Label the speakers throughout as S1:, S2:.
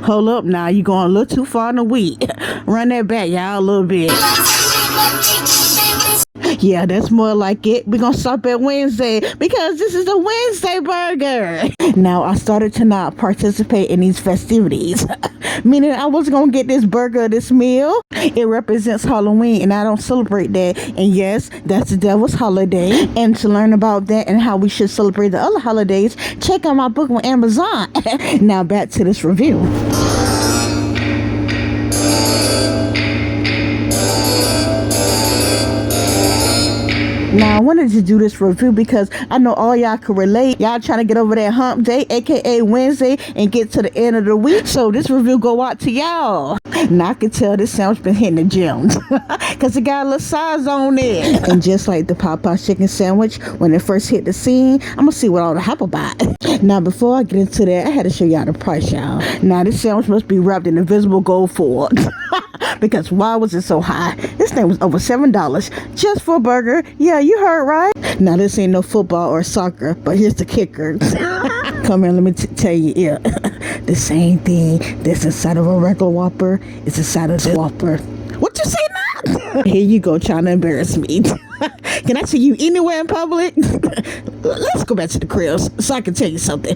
S1: Hold up now, you going a little too far in the week. Run that back, y'all, a little bit. Yeah, that's more like it. We're going to stop at Wednesday because this is a Wednesday burger. Now, I started to not participate in these festivities. Meaning I was going to get this burger, this meal. It represents Halloween and I don't celebrate that. And yes, that's the devil's holiday. And to learn about that and how we should celebrate the other holidays, check out my book on Amazon. Now back to this review. Now, I wanted to do this review because I know all y'all can relate. Y'all trying to get over that hump day, aka Wednesday, and get to the end of the week. So this review go out to y'all. Now, I can tell this sandwich been hitting the gym because it got a little size on it. And just like the Popeye chicken sandwich, when it first hit the scene, I'm going to see what all the hype about. Now, before I get into that, I had to show y'all the price, y'all. Now, this sandwich must be wrapped in invisible gold foil. Because why was it so high? This thing was over $7 just for a burger. Yeah, you heard right. Now, this ain't no football or soccer, but here's the kicker. Come here, let me tell you, yeah. The same thing that's inside of a regular Whopper is inside of the Whopper. What you say now? Here you go, trying to embarrass me. Can I see you anywhere in public? Let's go back to the crib so I can tell you something.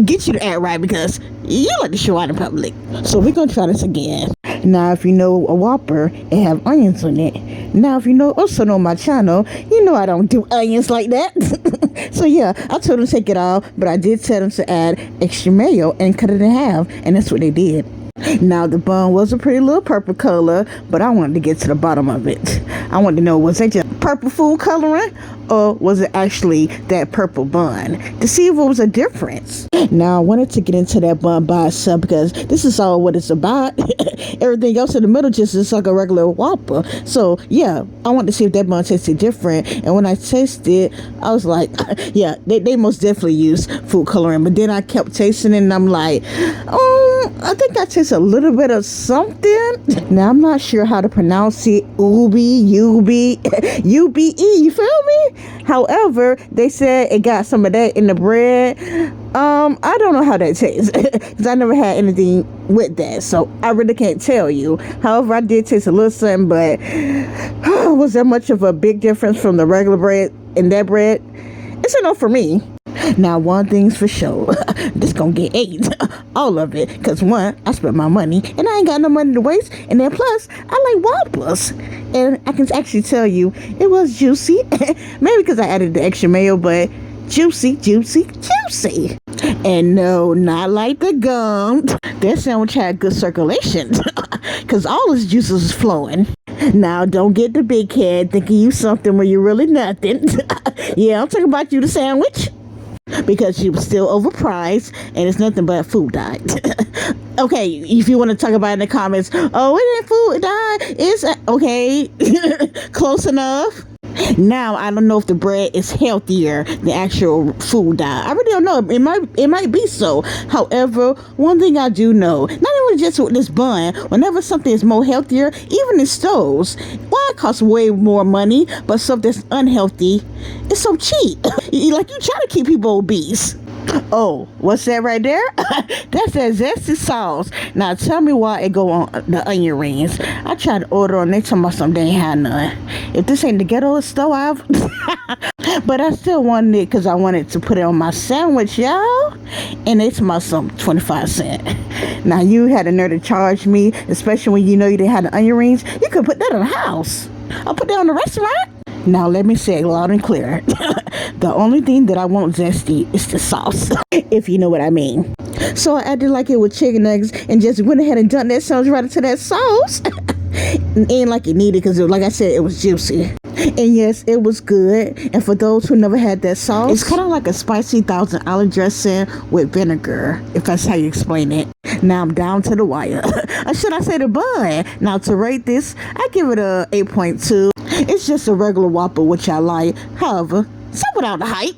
S1: Get you to act right because you like to show out in public. So we're going to try this again. Now, if you know a Whopper, it have onions on it. Now, if you also know my channel, you know I don't do onions like that. So, yeah, I told them to take it off, but I did tell them to add extra mayo and cut it in half, and that's what they did. Now, the bun was a pretty little purple color, but I wanted to get to the bottom of it. I wanted to know, was that just purple food coloring, or was it actually that purple bun? To see if it was a difference. Now, I wanted to get into that bun by itself because this is all what it's about. Everything else in the middle just is like a regular Whopper. So, yeah, I wanted to see if that bun tasted different. And when I tasted, I was like, yeah, they most definitely use food coloring. But then I kept tasting it, and I'm like, I think I taste a little bit of something. Now, I'm not sure how to pronounce it. UBE, you feel me? However, they said it got some of that in the bread. I don't know how that tastes because I never had anything with that, so I really can't tell you. However, I did taste a little something, but was there much of a big difference from the regular bread and that bread? It's enough for me. Now, one thing's for sure, this gonna get ate, all of it, because one, I spent my money, and I ain't got no money to waste, and then plus, I like Whoppers, and I can actually tell you, it was juicy, maybe because I added the extra mayo, but juicy, juicy, juicy. And no, not like the gum. That sandwich had good circulation, because all its juices was flowing. Now, don't get the big head thinking you something when you're really nothing. Yeah, I'm talking about you, the sandwich. Because she was still overpriced and it's nothing but food dyed. Okay, if you want to talk about it in the comments, oh, it ain't food dyed, it's okay. Close enough. Now, I don't know if the bread is healthier than actual food dye. I really don't know. It might be so. However, one thing I do know, not even just with this bun, whenever something is more healthier, even in stores, why it costs way more money, but something that's unhealthy, it's so cheap. Like, you try to keep people obese. Oh, what's that right there? That's that zesty sauce. Now tell me why it go on the onion rings. I tried to order and they told me something they ain't had none. If this ain't the ghetto store, but I still wanted it because I wanted to put it on my sandwich, y'all. And they told me some 25 cents. Now you had a nerve to charge me, especially when you know you didn't have the onion rings. You could put that in the house. I'll put that on the restaurant. Now let me say it loud and clear. The only thing that I want zesty is the sauce, if you know what I mean. So I acted like it was chicken nuggets and just went ahead and dumped that sandwich right into that sauce. Ain't like it needed because, like I said, it was juicy. And yes, it was good. And for those who never had that sauce, it's kind of like a spicy Thousand Island dressing with vinegar, if that's how you explain it. Now I'm down to the wire. Or should I say the bun? Now to rate this, I give it a 8.2. It's just a regular Whopper, which I like. However, some without the hype.